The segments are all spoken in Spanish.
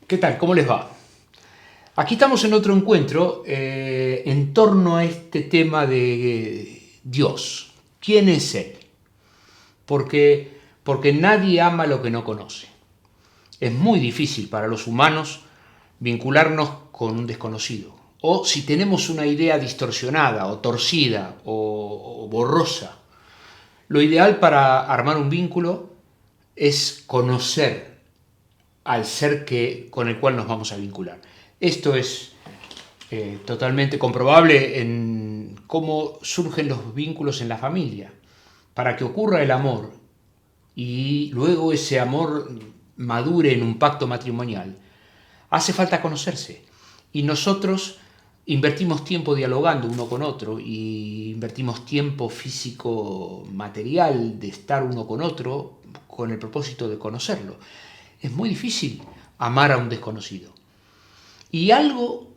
¿Qué tal? ¿Cómo les va? Aquí estamos en otro encuentro en torno a este tema de Dios. ¿Quién es Él? Porque nadie ama lo que no conoce. Es muy difícil para los humanos vincularnos con un desconocido. O si tenemos una idea distorsionada o torcida o borrosa, lo ideal para armar un vínculo es conocer al ser con el cual nos vamos a vincular. Esto es totalmente comprobable en cómo surgen los vínculos en la familia. Para que ocurra el amor y luego ese amor madure en un pacto matrimonial, hace falta conocerse. Y nosotros invertimos tiempo dialogando uno con otro y invertimos tiempo físico, material, de estar uno con otro con el propósito de conocerlo. Es muy difícil amar a un desconocido. Y algo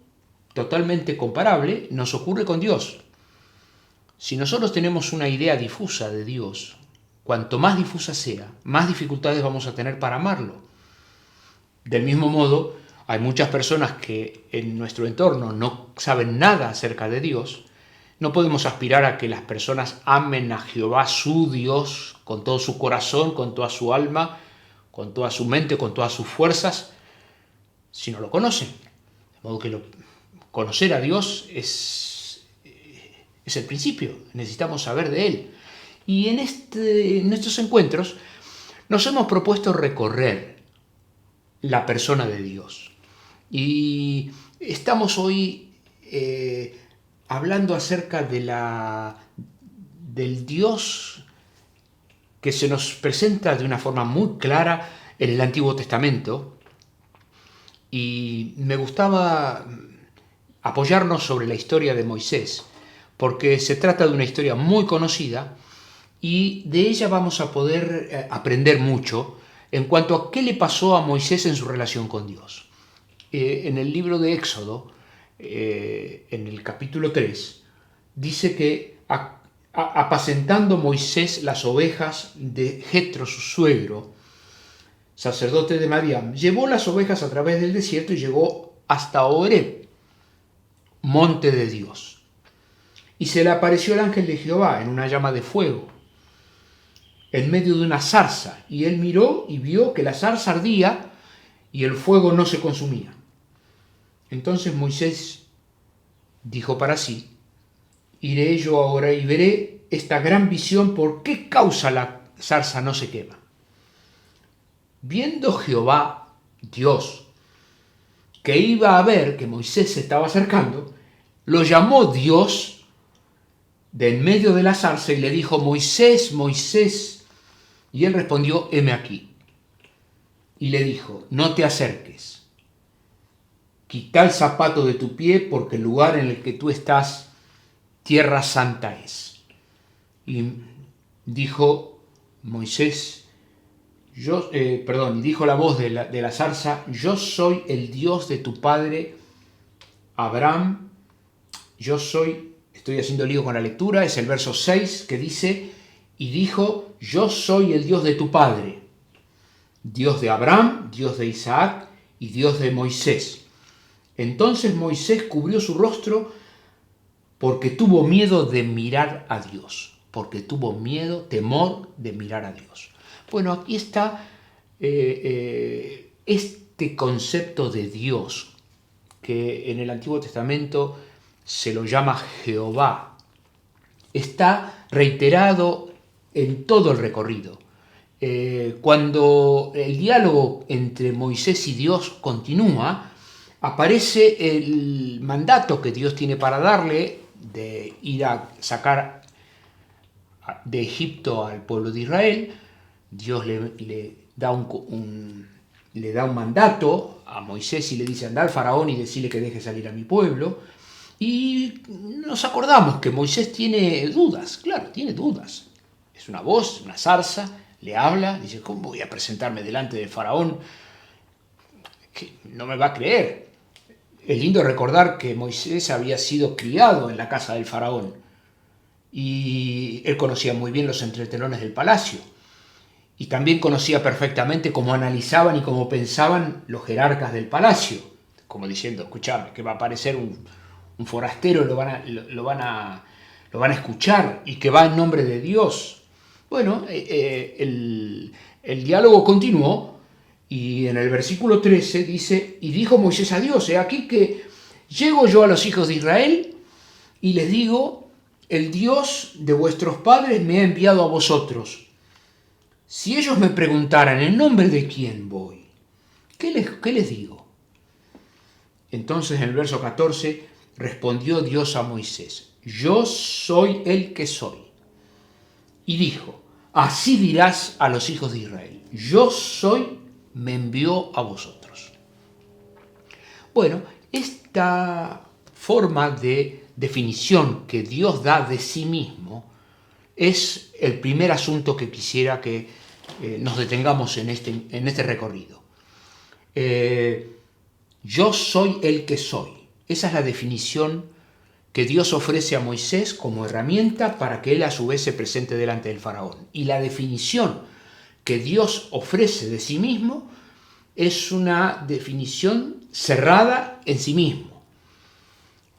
totalmente comparable nos ocurre con Dios. Si nosotros tenemos una idea difusa de Dios, cuanto más difusa sea, más dificultades vamos a tener para amarlo. Del mismo modo, hay muchas personas que en nuestro entorno no saben nada acerca de Dios. No podemos aspirar a que las personas amen a Jehová su Dios con todo su corazón, con toda su alma, con toda su mente, con todas sus fuerzas, si no lo conocen. De modo que conocer a Dios es el principio, necesitamos saber de Él. Y en estos encuentros nos hemos propuesto recorrer la persona de Dios. Y estamos hoy hablando acerca del Dios que se nos presenta de una forma muy clara en el Antiguo Testamento. Y me gustaba apoyarnos sobre la historia de Moisés, porque se trata de una historia muy conocida y de ella vamos a poder aprender mucho en cuanto a qué le pasó a Moisés en su relación con Dios. En el libro de Éxodo, en el capítulo 3, dice que apacentando Moisés las ovejas de Jetro, su suegro, sacerdote de Madián, llevó las ovejas a través del desierto y llegó hasta Horeb, monte de Dios. Y se le apareció el ángel de Jehová en una llama de fuego, en medio de una zarza, y él miró y vio que la zarza ardía y el fuego no se consumía. Entonces Moisés dijo para sí: iré yo ahora y veré esta gran visión, por qué causa la zarza no se quema. Viendo Jehová, Dios, que iba a ver que Moisés se estaba acercando, lo llamó Dios de en medio de la zarza y le dijo: Moisés, Moisés. Y él respondió: heme aquí. Y le dijo: no te acerques, quita el zapato de tu pie, porque el lugar en el que tú estás, tierra santa es. Y dijo Moisés, dijo la voz de la zarza: yo soy el Dios de tu padre Abraham. Estoy haciendo lío con la lectura, es el verso 6 que dice: y dijo: yo soy el Dios de tu padre, Dios de Abraham, Dios de Isaac y Dios de Moisés. Entonces Moisés cubrió su rostro porque tuvo miedo de mirar a Dios, porque tuvo miedo, temor de mirar a Dios. Bueno, aquí está este concepto de Dios, que en el Antiguo Testamento se lo llama Jehová. Está reiterado en todo el recorrido. Cuando el diálogo entre Moisés y Dios continúa, aparece el mandato que Dios tiene para darle de ir a sacar de Egipto al pueblo de Israel. Dios le da un mandato a Moisés y le dice: anda al faraón y decirle que deje salir a mi pueblo. Y nos acordamos que Moisés tiene dudas, claro, tiene dudas. Es una voz, una zarza, le habla, dice: ¿cómo voy a presentarme delante del faraón? Que no me va a creer. Es lindo recordar que Moisés había sido criado en la casa del faraón y él conocía muy bien los entretelones del palacio. y también conocía perfectamente cómo analizaban y cómo pensaban los jerarcas del palacio, como diciendo, escuchame, que va a aparecer un forastero, lo van a escuchar y que va en nombre de Dios. Bueno, el diálogo continuó y en el versículo 13 dice, y dijo Moisés a Dios, he aquí que llego yo a los hijos de Israel y les digo, el Dios de vuestros padres me ha enviado a vosotros. Si ellos me preguntaran en nombre de quién voy, ¿qué les digo? Entonces en el verso 14 respondió Dios a Moisés, yo soy el que soy. Y dijo, así dirás a los hijos de Israel, yo soy, me envió a vosotros. Bueno, esta forma de definición que Dios da de sí mismo es el primer asunto que quisiera que nos detengamos en este recorrido. Yo soy el que soy. Esa es la definición que Dios ofrece a Moisés como herramienta para que él a su vez se presente delante del faraón. Y la definición que Dios ofrece de sí mismo es una definición cerrada en sí mismo,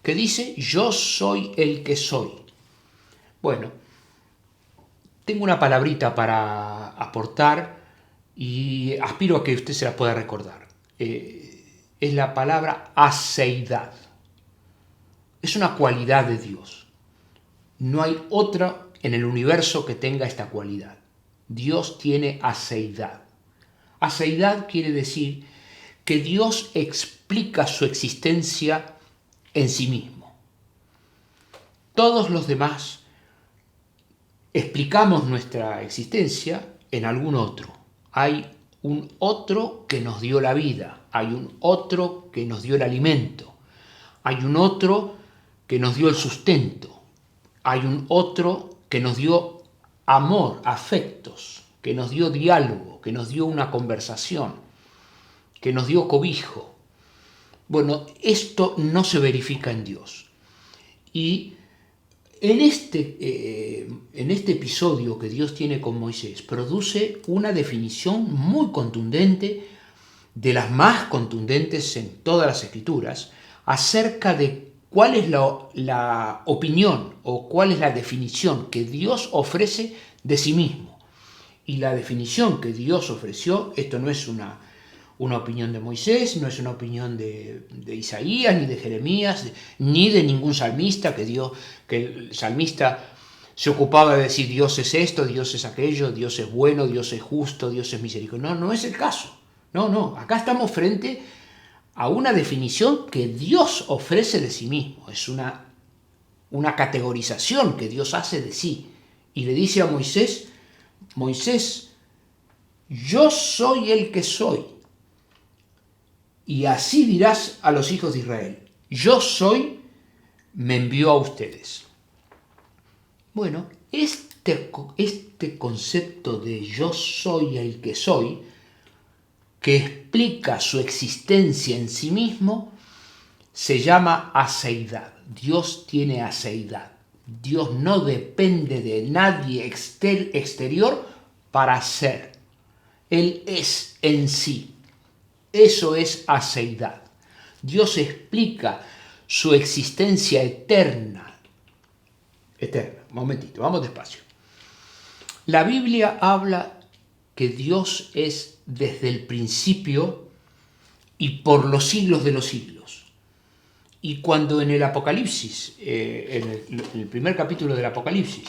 que dice, yo soy el que soy. Bueno, tengo una palabrita para aportar y aspiro a que usted se la pueda recordar. Es la palabra aceidad. Es una cualidad de Dios. No hay otra en el universo que tenga esta cualidad. Dios tiene aceidad. Aceidad quiere decir que Dios explica su existencia en sí mismo. Todos los demás explicamos nuestra existencia en algún otro. Hay un otro que nos dio la vida, hay un otro que nos dio el alimento, hay un otro que nos dio el sustento, hay un otro que nos dio amor, afectos, que nos dio diálogo, que nos dio una conversación, que nos dio cobijo. Bueno, esto no se verifica en Dios. Y en este episodio que Dios tiene con Moisés, produce una definición muy contundente, de las más contundentes en todas las Escrituras, acerca de cuál es la opinión o cuál es la definición que Dios ofrece de sí mismo. Y la definición que Dios ofreció, esto no es una opinión de Moisés, no es una opinión de Isaías, ni de Jeremías, ni de ningún salmista, que el salmista se ocupaba de decir Dios es esto, Dios es aquello, Dios es bueno, Dios es justo, Dios es misericordioso. No es el caso. No, acá estamos frente a una definición que Dios ofrece de sí mismo. Es una categorización que Dios hace de sí. Y le dice a Moisés, yo soy el que soy. Y así dirás a los hijos de Israel, yo soy, me envió a ustedes. Bueno, este concepto de yo soy el que soy, que explica su existencia en sí mismo, se llama aceidad. Dios tiene aceidad. Dios no depende de nadie exterior para ser. Él es en sí. Eso es aceidad. Dios explica su existencia eterna. Momentito, vamos despacio. La Biblia habla que Dios es desde el principio y por los siglos de los siglos. Y cuando en el Apocalipsis, en el primer capítulo del Apocalipsis,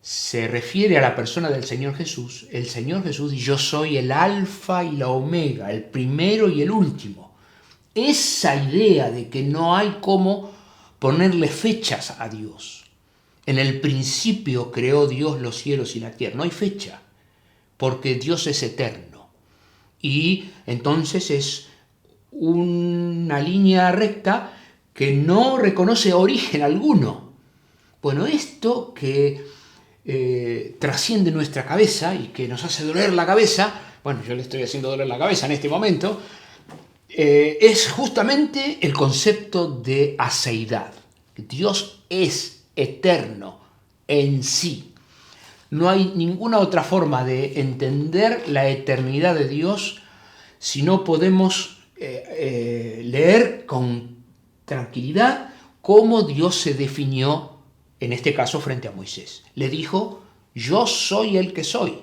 se refiere a la persona del Señor Jesús, el Señor Jesús dice, yo soy el alfa y la omega, el primero y el último. Esa idea de que no hay cómo ponerle fechas a Dios. En el principio creó Dios los cielos y la tierra. No hay fecha, porque Dios es eterno. Y entonces es una línea recta que no reconoce origen alguno. Bueno, esto que trasciende nuestra cabeza y que nos hace doler la cabeza, bueno, yo le estoy haciendo doler la cabeza en este momento, es justamente el concepto de aceidad. Dios es eterno en sí. No hay ninguna otra forma de entender la eternidad de Dios si no podemos leer con tranquilidad cómo Dios se definió, en este caso frente a Moisés. Le dijo, yo soy el que soy.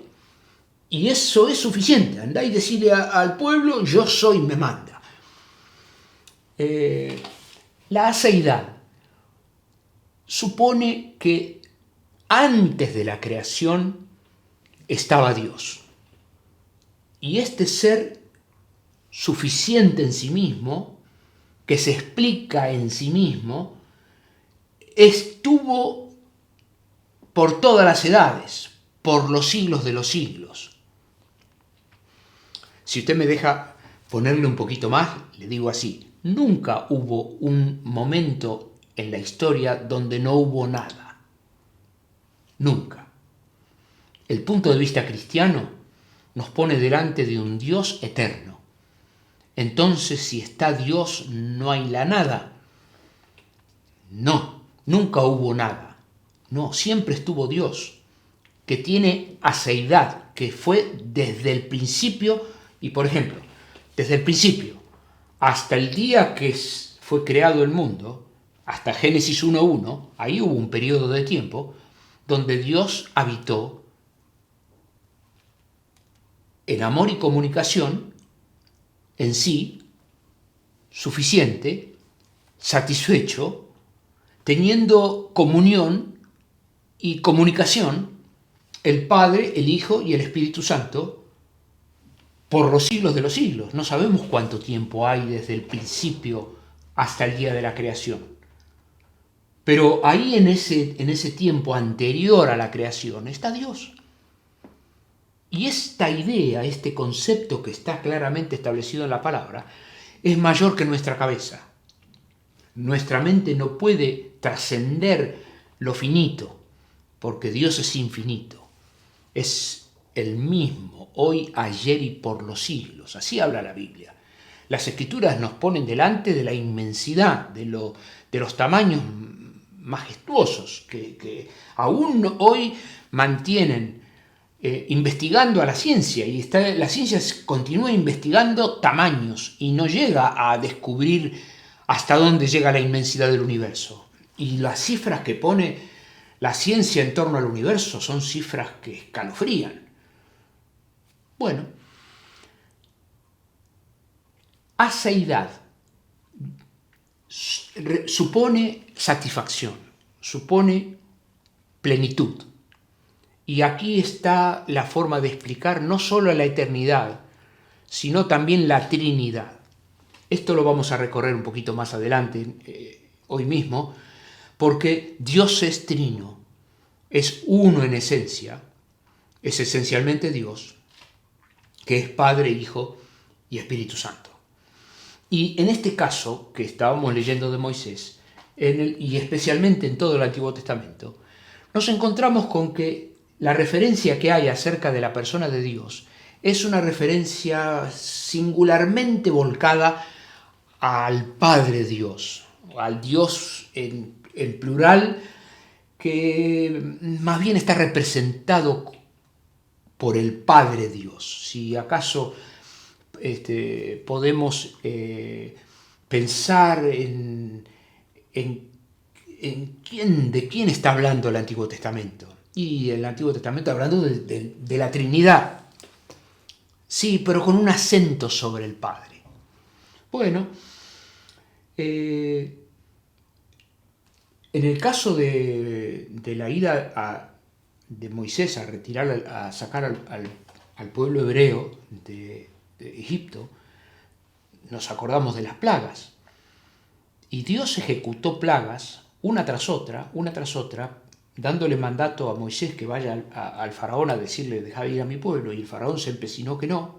Y eso es suficiente. Andá y decirle al pueblo, yo soy, me manda. La aceidad supone que antes de la creación estaba Dios. Y este ser suficiente en sí mismo, que se explica en sí mismo, estuvo por todas las edades, por los siglos de los siglos. Si usted me deja ponerle un poquito más, le digo así, nunca hubo un momento en la historia donde no hubo nada. Nunca. El punto de vista cristiano nos pone delante de un Dios eterno. Entonces, si está Dios, ¿no hay la nada? No, nunca hubo nada. No, siempre estuvo Dios, que tiene aceidad, que fue desde el principio, y por ejemplo, desde el principio hasta el día que fue creado el mundo, hasta Génesis 1:1, ahí hubo un periodo de tiempo donde Dios habitó en amor y comunicación en sí, suficiente, satisfecho, teniendo comunión y comunicación el Padre, el Hijo y el Espíritu Santo por los siglos de los siglos. No sabemos cuánto tiempo hay desde el principio hasta el día de la creación. Pero ahí en ese tiempo anterior a la creación está Dios. Y esta idea, este concepto que está claramente establecido en la palabra, es mayor que nuestra cabeza. Nuestra mente no puede trascender lo finito, porque Dios es infinito. Es el mismo, hoy, ayer y por los siglos. Así habla la Biblia. Las Escrituras nos ponen delante de la inmensidad, de los tamaños majestuosos que aún hoy mantienen investigando a la ciencia, y la ciencia continúa investigando tamaños y no llega a descubrir hasta dónde llega la inmensidad del universo. Y las cifras que pone la ciencia en torno al universo son cifras que escalofrían. Bueno, aceidad supone satisfacción, supone plenitud. Y aquí está la forma de explicar no solo la eternidad, sino también la Trinidad. Esto lo vamos a recorrer un poquito más adelante, hoy mismo, porque Dios es trino, es uno en esencia, es esencialmente Dios, que es Padre, Hijo y Espíritu Santo. Y en este caso que estábamos leyendo de Moisés, y especialmente en todo el Antiguo Testamento, nos encontramos con que la referencia que hay acerca de la persona de Dios es una referencia singularmente volcada al Padre Dios, al Dios en plural, que más bien está representado por el Padre Dios. Si acaso podemos pensar de quién está hablando el Antiguo Testamento. Y el Antiguo Testamento hablando de la Trinidad. Sí, pero con un acento sobre el Padre. Bueno, en el caso de la ida de Moisés a retirar, a sacar al pueblo hebreo de Egipto, nos acordamos de las plagas. Y Dios ejecutó plagas una tras otra, dándole mandato a Moisés que vaya al faraón a decirle, dejad ir a mi pueblo, y el faraón se empecinó que no,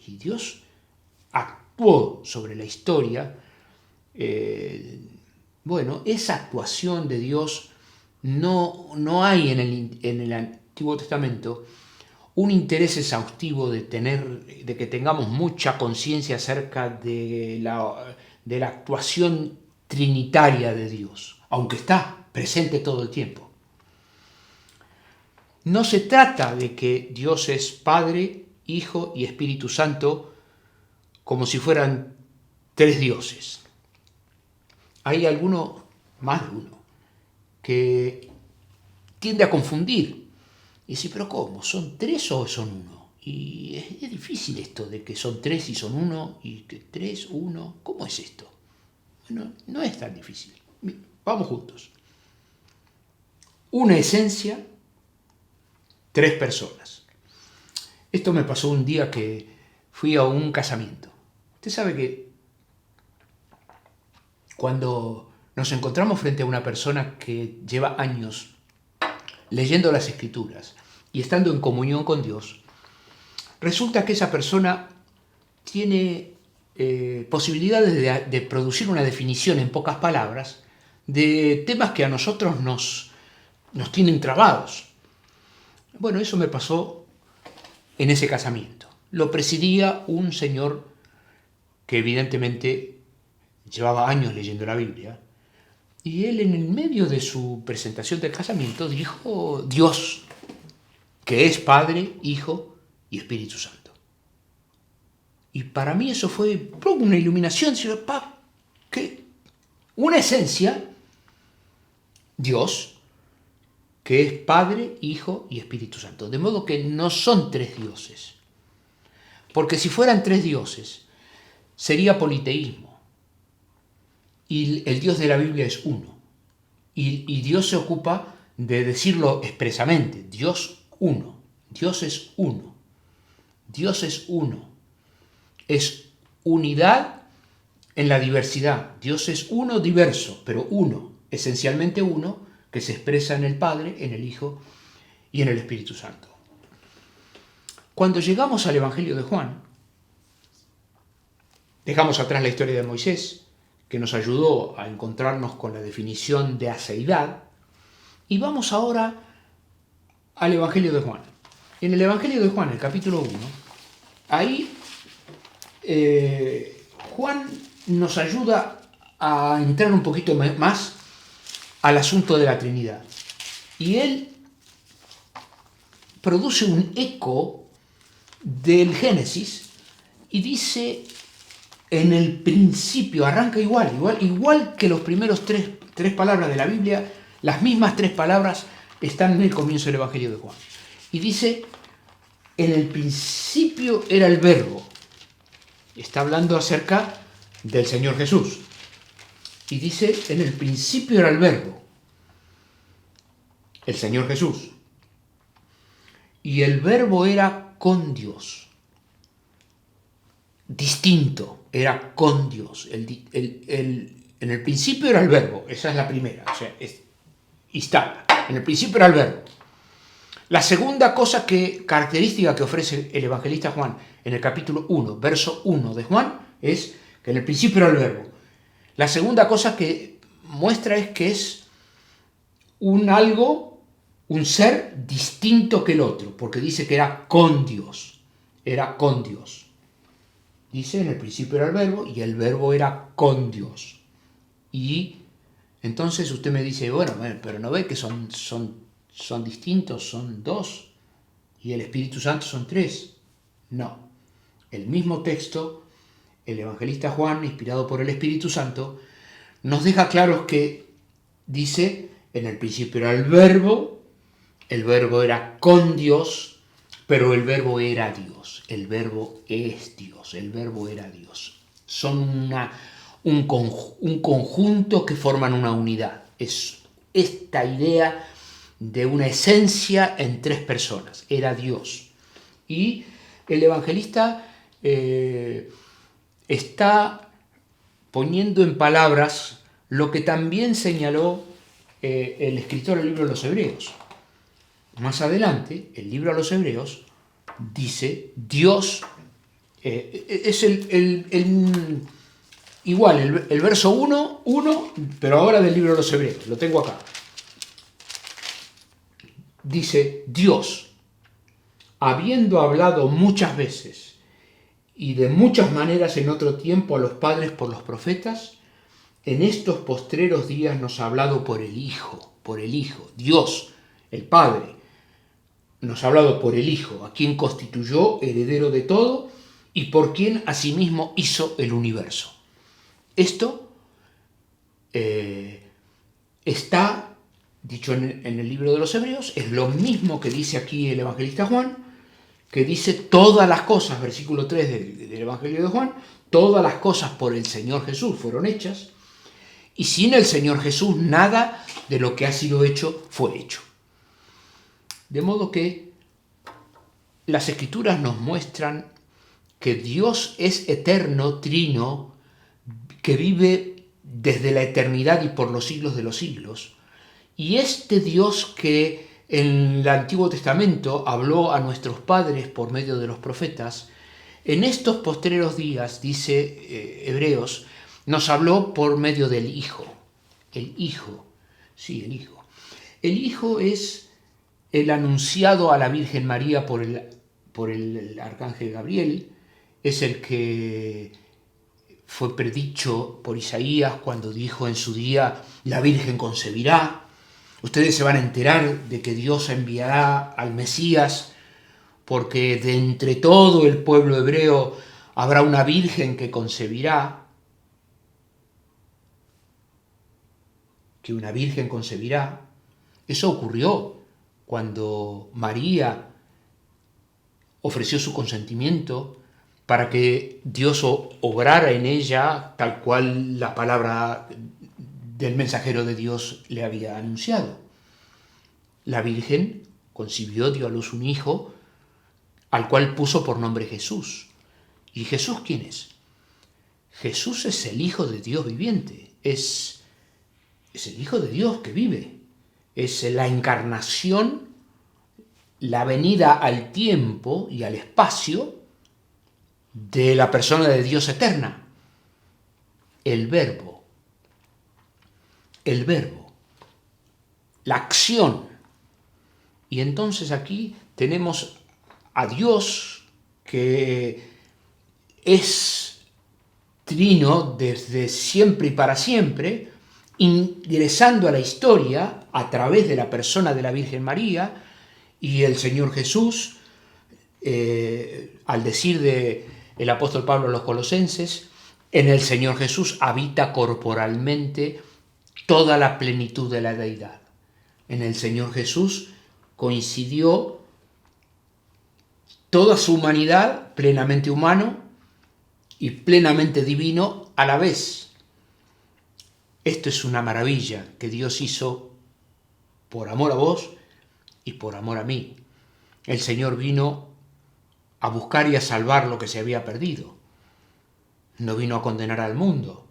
y Dios actuó sobre la historia. Bueno, esa actuación de Dios no hay en el Antiguo Testamento un interés exhaustivo de que tengamos mucha conciencia acerca de la actuación trinitaria de Dios, aunque está presente todo el tiempo. No se trata de que Dios es Padre, Hijo y Espíritu Santo como si fueran tres dioses. Hay alguno, más de uno, que tiende a confundir. Y dice, pero ¿cómo? ¿Son tres o son uno? Y es difícil esto de que son tres y son uno, y que tres, uno. ¿Cómo es esto? Bueno, no es tan difícil. Vamos juntos. Una esencia, tres personas. Esto me pasó un día que fui a un casamiento. Usted sabe que cuando nos encontramos frente a una persona que lleva años leyendo las Escrituras y estando en comunión con Dios, resulta que esa persona tiene posibilidades de producir una definición en pocas palabras de temas que a nosotros nos tienen trabados. Bueno, eso me pasó en ese casamiento. Lo presidía un señor que evidentemente llevaba años leyendo la Biblia, y él en el medio de su presentación del casamiento dijo Dios, que es Padre, Hijo y Espíritu Santo. Y para mí eso fue una iluminación, que una esencia, Dios, que es Padre, Hijo y Espíritu Santo. De modo que no son tres dioses. Porque si fueran tres dioses, sería politeísmo. Y el Dios de la Biblia es uno. Y Dios se ocupa de decirlo expresamente. Dios uno. Dios es uno. Dios es uno. Es unidad en la diversidad. Dios es uno diverso, pero uno, esencialmente uno, que se expresa en el Padre, en el Hijo y en el Espíritu Santo. Cuando llegamos al Evangelio de Juan, dejamos atrás la historia de Moisés, que nos ayudó a encontrarnos con la definición de aceidad, y vamos ahora al Evangelio de Juan. En el Evangelio de Juan, el capítulo 1, ahí Juan nos ayuda a entrar un poquito más al asunto de la Trinidad. Y él produce un eco del Génesis y dice, en el principio, arranca igual que los primeros tres palabras de la Biblia, las mismas tres palabras están en el comienzo del Evangelio de Juan. Y dice, en el principio era el Verbo. Está hablando acerca del Señor Jesús. Y dice, en el principio era el Verbo, el Señor Jesús. Y el Verbo era con Dios. Distinto, era con Dios. En el principio era el Verbo, esa es la primera. O sea, está. En el principio era el Verbo. La segunda característica que ofrece el evangelista Juan en el capítulo 1, verso 1 de Juan, es que en el principio era el Verbo. La segunda cosa que muestra es que es un ser distinto que el otro, porque dice que era con Dios. Era con Dios. Dice, en el principio era el Verbo, y el Verbo era con Dios. Y entonces usted me dice, bueno, pero no ve que son distintos, son dos, y el Espíritu Santo son tres. No. El mismo texto, el evangelista Juan, inspirado por el Espíritu Santo, nos deja claros que dice, en el principio era el Verbo era con Dios, pero el Verbo era Dios. El Verbo es Dios, el Verbo era Dios. Son un conjunto que forman una unidad. Es esta idea de una esencia en tres personas. Era Dios. Y el evangelista está poniendo en palabras lo que también señaló el escritor del libro de los Hebreos. Más adelante, el libro a los Hebreos dice, Dios es igual, el verso 1, pero ahora del libro de los Hebreos, lo tengo acá. Dice, Dios, habiendo hablado muchas veces y de muchas maneras en otro tiempo a los padres por los profetas, en estos postreros días nos ha hablado por el Hijo, Dios, el Padre, nos ha hablado por el Hijo, a quien constituyó heredero de todo y por quien asimismo hizo el universo. Esto está dicho en el libro de los Hebreos, es lo mismo que dice aquí el evangelista Juan, que dice todas las cosas, versículo 3 del Evangelio de Juan, todas las cosas por el Señor Jesús fueron hechas, y sin el Señor Jesús nada de lo que ha sido hecho fue hecho. De modo que las Escrituras nos muestran que Dios es eterno, trino, que vive desde la eternidad y por los siglos de los siglos. Y este Dios que en el Antiguo Testamento habló a nuestros padres por medio de los profetas, en estos postreros días, dice Hebreos, nos habló por medio del Hijo. El Hijo, sí, el Hijo. El Hijo es el anunciado a la Virgen María por el arcángel Gabriel, es el que fue predicho por Isaías cuando dijo en su día, la Virgen concebirá. Ustedes se van a enterar de que Dios enviará al Mesías, porque de entre todo el pueblo hebreo habrá una virgen que concebirá, que una virgen concebirá. Eso ocurrió cuando María ofreció su consentimiento para que Dios obrara en ella tal cual la palabra del mensajero de Dios le había anunciado. La Virgen concibió, dio a luz un hijo, al cual puso por nombre Jesús. ¿Y Jesús quién es? Jesús es el Hijo de Dios viviente, es el Hijo de Dios que vive, es la encarnación, la venida al tiempo y al espacio de la persona de Dios eterna, el Verbo, la acción. Y entonces aquí tenemos a Dios que es trino desde siempre y para siempre, ingresando a la historia a través de la persona de la Virgen María y el Señor Jesús, al decir del apóstol Pablo a los Colosenses, en el Señor Jesús habita corporalmente toda la plenitud de la deidad. En el Señor Jesús coincidió toda su humanidad, plenamente humano y plenamente divino a la vez. Esto es una maravilla que Dios hizo por amor a vos y por amor a mí. El Señor vino a buscar y a salvar lo que se había perdido. No vino a condenar al mundo.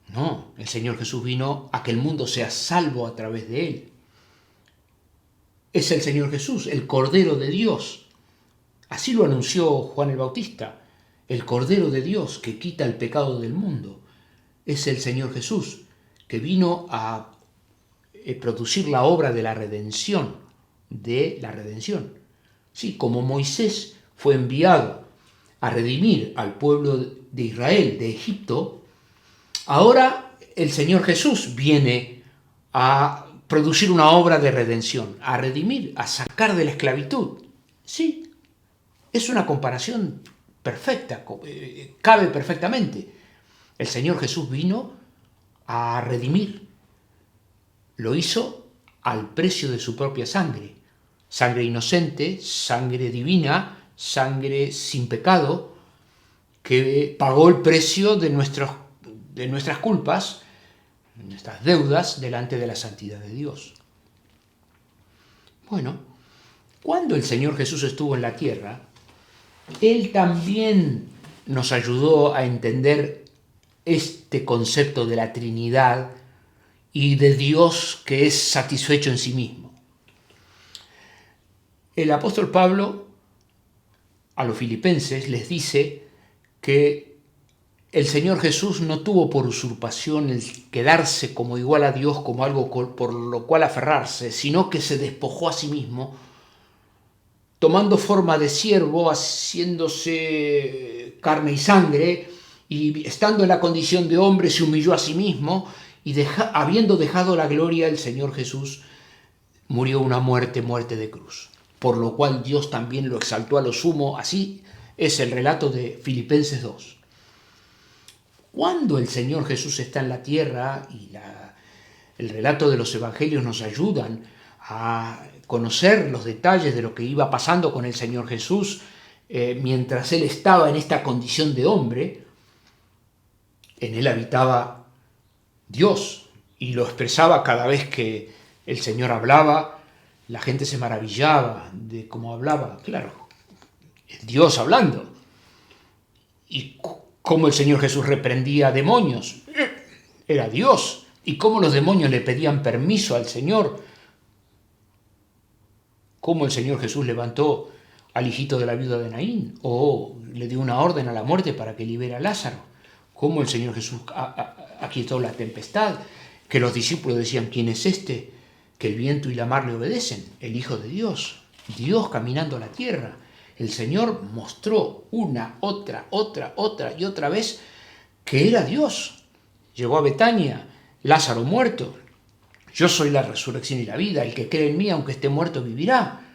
No, el Señor Jesús vino a que el mundo sea salvo a través de Él. Es el Señor Jesús, el Cordero de Dios. Así lo anunció Juan el Bautista, el Cordero de Dios que quita el pecado del mundo. Es el Señor Jesús que vino a producir la obra de la redención, Sí, como Moisés fue enviado a redimir al pueblo de Israel de Egipto, ahora el Señor Jesús viene a producir una obra de redención, a redimir, a sacar de la esclavitud. Sí, es una comparación perfecta, cabe perfectamente. El Señor Jesús vino a redimir. Lo hizo al precio de su propia sangre. Sangre inocente, sangre divina, sangre sin pecado, que pagó el precio de nuestras culpas, nuestras deudas delante de la santidad de Dios. Bueno, cuando el Señor Jesús estuvo en la tierra, Él también nos ayudó a entender este concepto de la Trinidad y de Dios que es satisfecho en sí mismo. El apóstol Pablo a los filipenses les dice que el Señor Jesús no tuvo por usurpación el quedarse como igual a Dios, como algo por lo cual aferrarse, sino que se despojó a sí mismo, tomando forma de siervo, haciéndose carne y sangre, y estando en la condición de hombre se humilló a sí mismo, y habiendo dejado la gloria, el Señor Jesús murió una muerte de cruz. por lo cual Dios también lo exaltó a lo sumo. Así es el relato de Filipenses 2. Cuando el Señor Jesús está en la tierra, y el relato de los evangelios nos ayudan a conocer los detalles de lo que iba pasando con el Señor Jesús mientras Él estaba en esta condición de hombre, en Él habitaba Dios y lo expresaba cada vez que el Señor hablaba. La gente se maravillaba de cómo hablaba. Claro, es Dios hablando. Y cómo el Señor Jesús reprendía demonios. Era Dios. Y cómo los demonios le pedían permiso al Señor. Cómo el Señor Jesús levantó al hijito de la viuda de Naín. O le dio una orden a la muerte para que libere a Lázaro. Cómo el Señor Jesús aquietó la tempestad. Que los discípulos decían, ¿quién es este? Que el viento y la mar le obedecen. El Hijo de Dios. Dios caminando a la tierra. El Señor mostró una, otra y otra vez que era Dios. Llegó a Betania, Lázaro muerto. Yo soy la resurrección y la vida. El que cree en mí, aunque esté muerto, vivirá.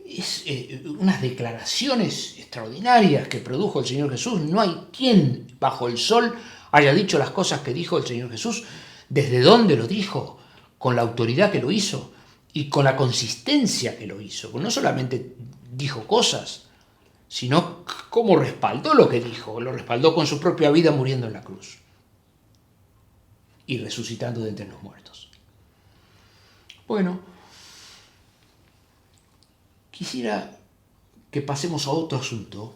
Es unas declaraciones extraordinarias que produjo el Señor Jesús. No hay quien bajo el sol haya dicho las cosas que dijo el Señor Jesús. ¿Desde dónde lo dijo? Con la autoridad que lo hizo y con la consistencia que lo hizo. No solamente dijo cosas, sino cómo respaldó lo que dijo. Lo respaldó con su propia vida muriendo en la cruz y resucitando de entre los muertos. Bueno, quisiera que pasemos a otro asunto,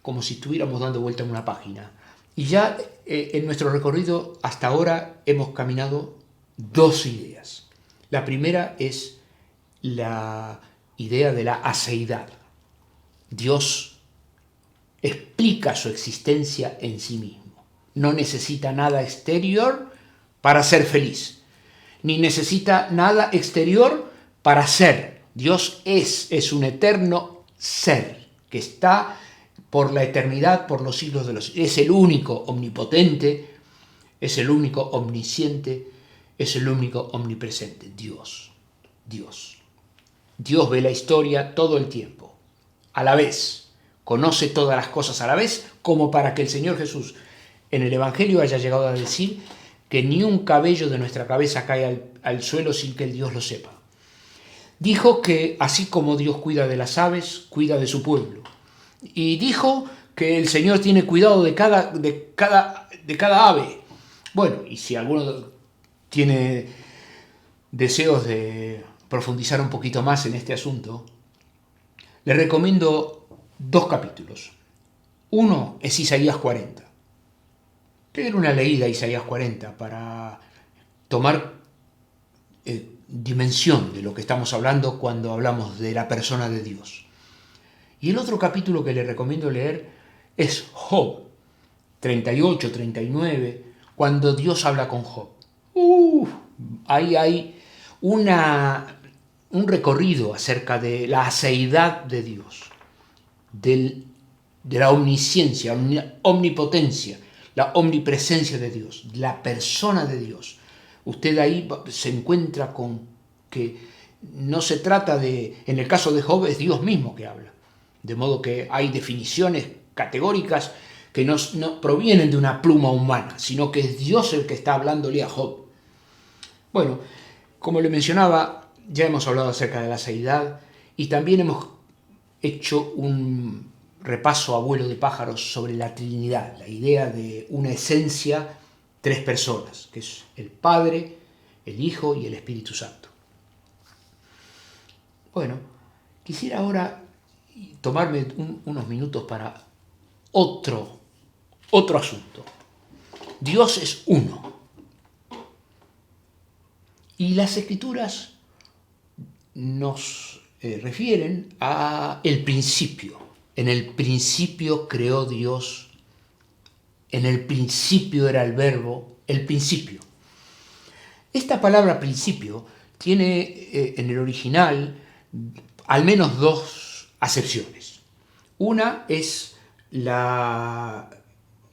como si estuviéramos dando vuelta en una página. Y ya en nuestro recorrido hasta ahora hemos caminado dos ideas. La primera es la idea de la aseidad. Dios explica su existencia en sí mismo. No necesita nada exterior para ser feliz, ni necesita nada exterior para ser. Dios es un eterno ser que está por la eternidad, por los siglos de los siglos. Es el único omnipotente, es el único omnisciente, es el único omnipresente. Dios. Dios ve la historia todo el tiempo, a la vez. Conoce todas las cosas a la vez, como para que el Señor Jesús en el Evangelio haya llegado a decir que ni un cabello de nuestra cabeza cae al suelo sin que el Dios lo sepa. Dijo que así como Dios cuida de las aves, cuida de su pueblo. Y dijo que el Señor tiene cuidado de cada ave. Bueno, y si alguno tiene deseos de profundizar un poquito más en este asunto, le recomiendo dos capítulos. Uno es Isaías 40. Tener una leída a Isaías 40 para tomar dimensión de lo que estamos hablando cuando hablamos de la persona de Dios. Y el otro capítulo que le recomiendo leer es Job 38, 39, cuando Dios habla con Job. Ahí hay un recorrido acerca de la aseidad de Dios, de la omnisciencia, omnipotencia, la omnipresencia de Dios, la persona de Dios. Usted ahí se encuentra con que no se trata de, en el caso de Job, es Dios mismo que habla. De modo que hay definiciones categóricas que no provienen de una pluma humana, sino que es Dios el que está hablándole a Job. Bueno, como le mencionaba, ya hemos hablado acerca de la aseidad y también hemos hecho un repaso a vuelo de pájaros sobre la Trinidad, la idea de una esencia, tres personas, que es el Padre, el Hijo y el Espíritu Santo. Bueno, quisiera ahora tomarme unos minutos para otro asunto. Dios es uno. Y las Escrituras nos refieren a el principio. En el principio creó Dios. En el principio era el verbo. El principio. Esta palabra principio tiene en el original al menos dos acepciones. Una es la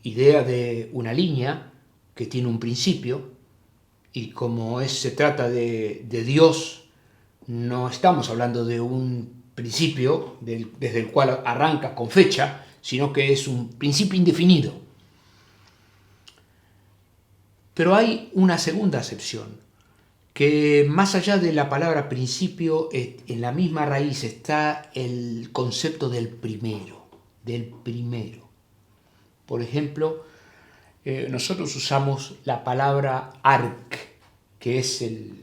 idea de una línea que tiene un principio, y como se trata de Dios, no estamos hablando de un principio desde el cual arranca con fecha, sino que es un principio indefinido. Pero hay una segunda acepción, que más allá de la palabra principio, en la misma raíz está el concepto del primero, Por ejemplo, nosotros usamos la palabra arc, que es el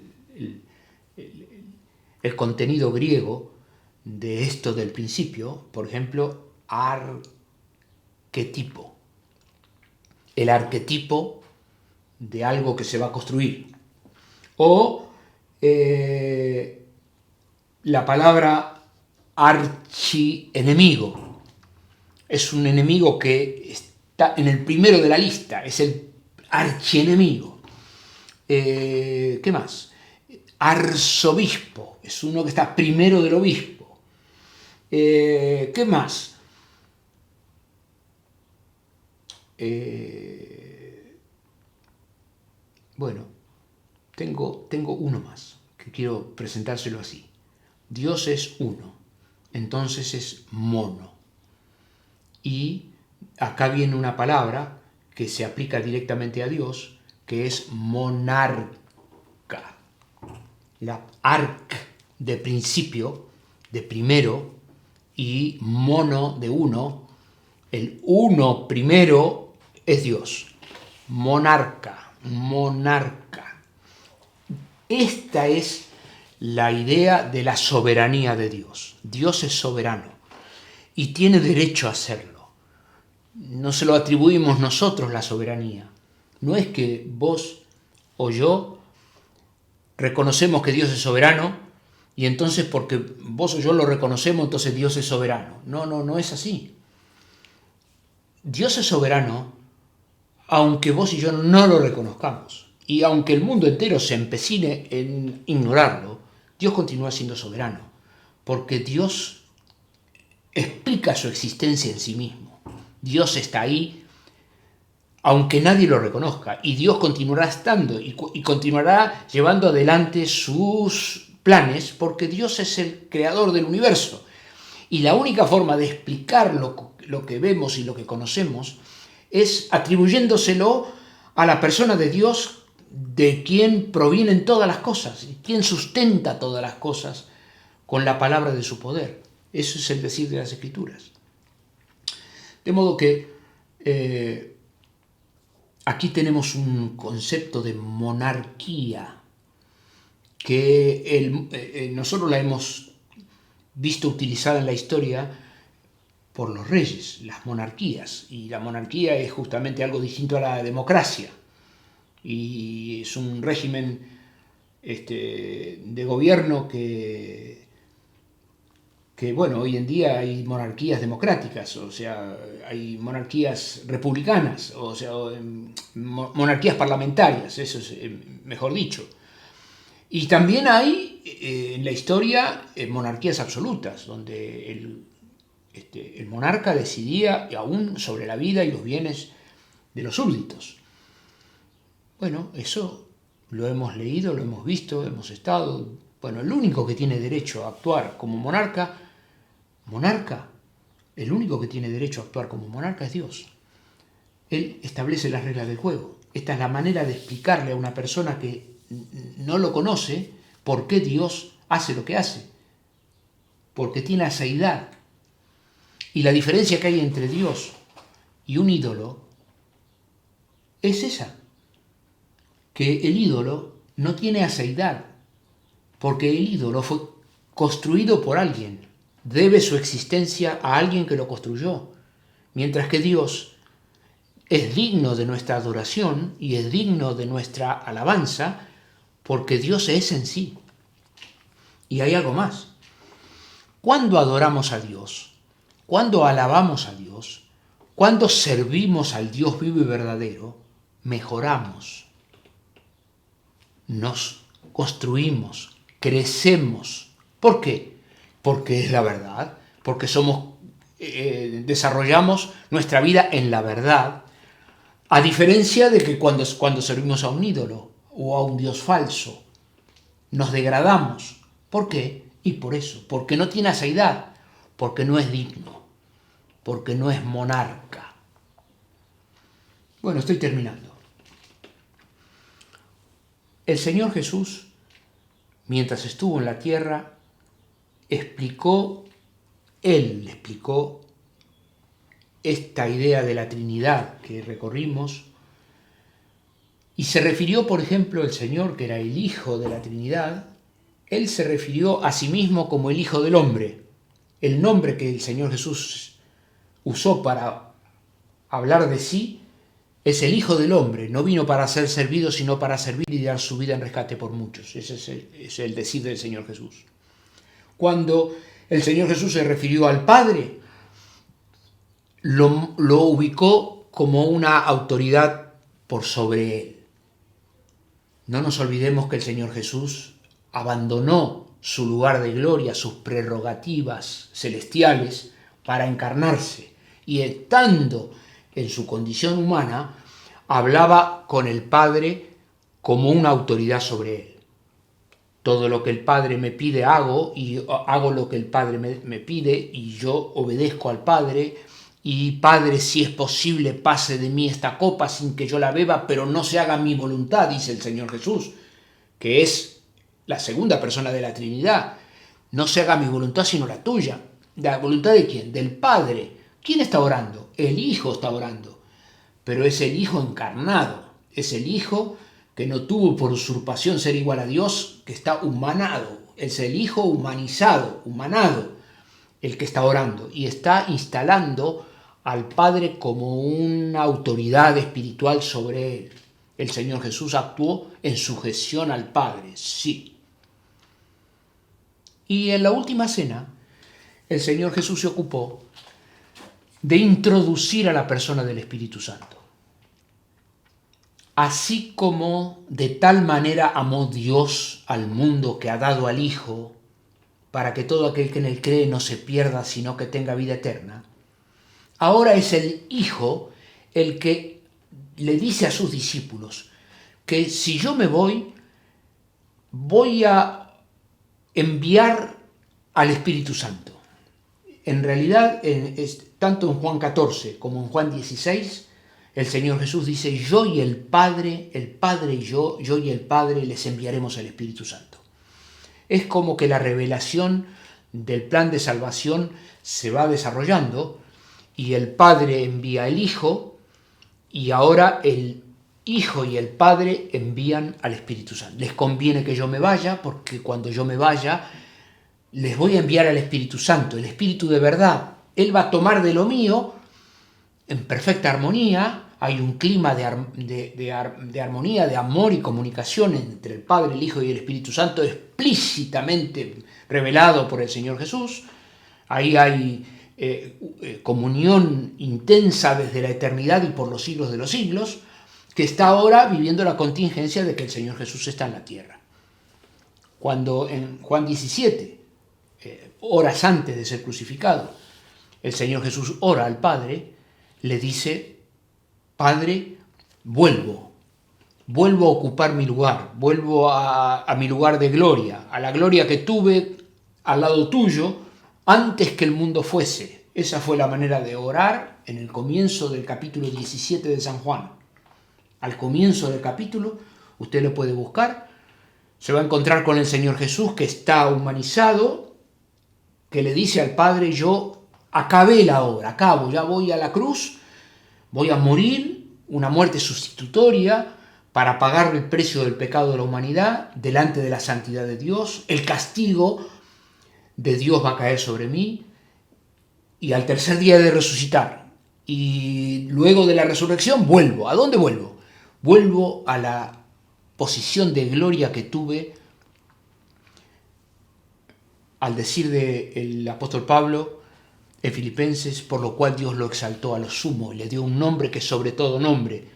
contenido griego de esto del principio. Por ejemplo, arquetipo, el arquetipo de algo que se va a construir. O la palabra archienemigo, es un enemigo que está en el primero de la lista, es el archienemigo. ¿Qué más? Arzobispo, es uno que está primero del obispo. ¿Qué más? Bueno, tengo uno más, que quiero presentárselo así. Dios es uno, entonces es mono. Y acá viene una palabra que se aplica directamente a Dios, que es monarca. La arc de principio, de primero, y mono de uno. El uno primero es Dios. Monarca. Esta es la idea de la soberanía de Dios. Dios es soberano y tiene derecho a hacerlo. No se lo atribuimos nosotros la soberanía. No es que vos o yo reconocemos que Dios es soberano y entonces porque vos o yo lo reconocemos, entonces Dios es soberano. No es así. Dios es soberano aunque vos y yo no lo reconozcamos. Y aunque el mundo entero se empecine en ignorarlo, Dios continúa siendo soberano, porque Dios explica su existencia en sí mismo. Dios está ahí, aunque nadie lo reconozca, y Dios continuará estando y continuará llevando adelante sus planes, porque Dios es el creador del universo. Y la única forma de explicar lo que vemos y lo que conocemos es atribuyéndoselo a la persona de Dios, de quien provienen todas las cosas, y quien sustenta todas las cosas con la palabra de su poder. Eso es el decir de las Escrituras. De modo que aquí tenemos un concepto de monarquía que nosotros la hemos visto utilizada en la historia por los reyes, las monarquías. Y la monarquía es justamente algo distinto a la democracia. Y es un régimen de gobierno que, bueno, hoy en día hay monarquías democráticas, o sea, hay monarquías republicanas, o sea, monarquías parlamentarias, eso es mejor dicho. Y también hay en la historia monarquías absolutas, donde el monarca decidía aún sobre la vida y los bienes de los súbditos. Bueno, eso lo hemos leído, lo hemos visto, hemos estado. Bueno, el único que tiene derecho a actuar como monarca, el único que tiene derecho a actuar como monarca es Dios. Él establece las reglas del juego. Esta es la manera de explicarle a una persona que no lo conoce por qué Dios hace lo que hace. Porque tiene aseidad. Y la diferencia que hay entre Dios y un ídolo es esa, que el ídolo no tiene aseidad, porque el ídolo fue construido por alguien, debe su existencia a alguien que lo construyó, mientras que Dios es digno de nuestra adoración y es digno de nuestra alabanza, porque Dios es en sí. Y hay algo más. Cuando adoramos a Dios, cuando alabamos a Dios, cuando servimos al Dios vivo y verdadero, mejoramos, nos construimos, crecemos. ¿Por qué? Porque es la verdad, porque desarrollamos nuestra vida en la verdad, a diferencia de que cuando servimos a un ídolo o a un Dios falso, nos degradamos. ¿Por qué? Y por eso, porque no tiene aseidad, porque no es digno, porque no es monarca. Bueno, estoy terminando. El Señor Jesús, mientras estuvo en la tierra, Él explicó esta idea de la Trinidad que recorrimos, y se refirió, por ejemplo, el Señor, que era el Hijo de la Trinidad, Él se refirió a sí mismo como el Hijo del Hombre. El nombre que el Señor Jesús usó para hablar de sí es el Hijo del Hombre. No vino para ser servido, sino para servir y dar su vida en rescate por muchos. Ese es el decir del Señor Jesús. Cuando el Señor Jesús se refirió al Padre, lo ubicó como una autoridad por sobre él. No nos olvidemos que el Señor Jesús abandonó su lugar de gloria, sus prerrogativas celestiales, para encarnarse, y estando en su condición humana, hablaba con el Padre como una autoridad sobre él. Todo lo que el Padre me pide hago, y hago lo que el Padre me pide, y yo obedezco al Padre. Y Padre, si es posible, pase de mí esta copa sin que yo la beba, pero no se haga mi voluntad, dice el Señor Jesús, que es la segunda persona de la Trinidad. No se haga mi voluntad sino la tuya. ¿La voluntad de quién? Del Padre. ¿Quién está orando? El Hijo está orando, pero es el Hijo encarnado, es el Hijo que no tuvo por usurpación ser igual a Dios, que está humanado, es el Hijo humanizado, humanado, el que está orando y está instalando al Padre como una autoridad espiritual sobre él. El Señor Jesús actuó en sujeción al Padre, sí. Y en la última cena, el Señor Jesús se ocupó de introducir a la persona del Espíritu Santo. Así como de tal manera amó Dios al mundo que ha dado al Hijo, para que todo aquel que en él cree no se pierda, sino que tenga vida eterna. Ahora es el Hijo el que le dice a sus discípulos que si yo me voy a enviar al Espíritu Santo. En realidad, tanto en Juan 14 como en Juan 16, el Señor Jesús dice, yo y el Padre y yo y el Padre les enviaremos el Espíritu Santo. Es como que la revelación del plan de salvación se va desarrollando y el Padre envía al Hijo y ahora el Hijo y el Padre envían al Espíritu Santo. Les conviene que yo me vaya porque cuando yo me vaya les voy a enviar al Espíritu Santo, el Espíritu de verdad. Él va a tomar de lo mío en perfecta armonía. Hay un clima de armonía, de amor y comunicación entre el Padre, el Hijo y el Espíritu Santo explícitamente revelado por el Señor Jesús. Ahí hay comunión intensa desde la eternidad y por los siglos de los siglos, que está ahora viviendo la contingencia de que el Señor Jesús está en la tierra. Cuando en Juan 17, horas antes de ser crucificado, el Señor Jesús ora al Padre, le dice, Padre, vuelvo a ocupar mi lugar, vuelvo a mi lugar de gloria, a la gloria que tuve al lado tuyo antes que el mundo fuese. Esa fue la manera de orar en el comienzo del capítulo 17 de San Juan. Al comienzo del capítulo, usted lo puede buscar, se va a encontrar con el Señor Jesús que está humanizado, que le dice al Padre, yo acabé la obra, ya voy a la cruz, voy a morir, una muerte sustitutoria, para pagar el precio del pecado de la humanidad delante de la santidad de Dios. El castigo de Dios va a caer sobre mí y al tercer día he de resucitar. Y luego de la resurrección vuelvo. ¿A dónde vuelvo? Vuelvo a la posición de gloria que tuve al decir del apóstol Pablo en Filipenses, por lo cual Dios lo exaltó a lo sumo y le dio un nombre que es sobre todo nombre,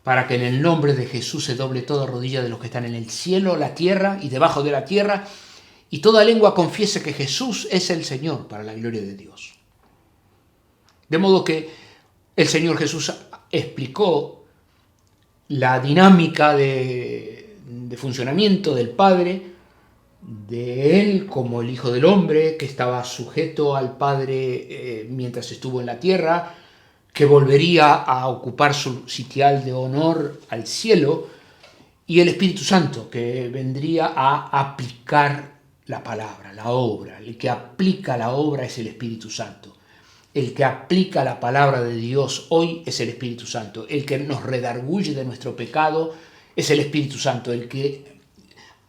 para que en el nombre de Jesús se doble toda rodilla de los que están en el cielo, la tierra y debajo de la tierra, y toda lengua confiese que Jesús es el Señor para la gloria de Dios. De modo que el Señor Jesús explicó la dinámica de funcionamiento del Padre de Él como el Hijo del Hombre, que estaba sujeto al Padre mientras estuvo en la tierra, que volvería a ocupar su sitial de honor al cielo, y el Espíritu Santo, que vendría a aplicar la palabra, la obra. El que aplica la obra es el Espíritu Santo. El que aplica la palabra de Dios hoy es el Espíritu Santo. El que nos redarguye de nuestro pecado es el Espíritu Santo. El que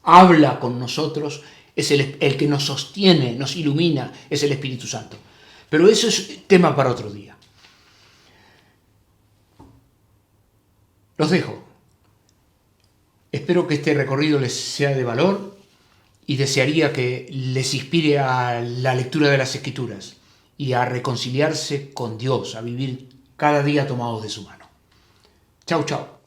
habla con nosotros es el que nos sostiene, nos ilumina, es el Espíritu Santo. Pero eso es tema para otro día. Los dejo. Espero que este recorrido les sea de valor y desearía que les inspire a la lectura de las Escrituras y a reconciliarse con Dios, a vivir cada día tomados de su mano. Chau, chau.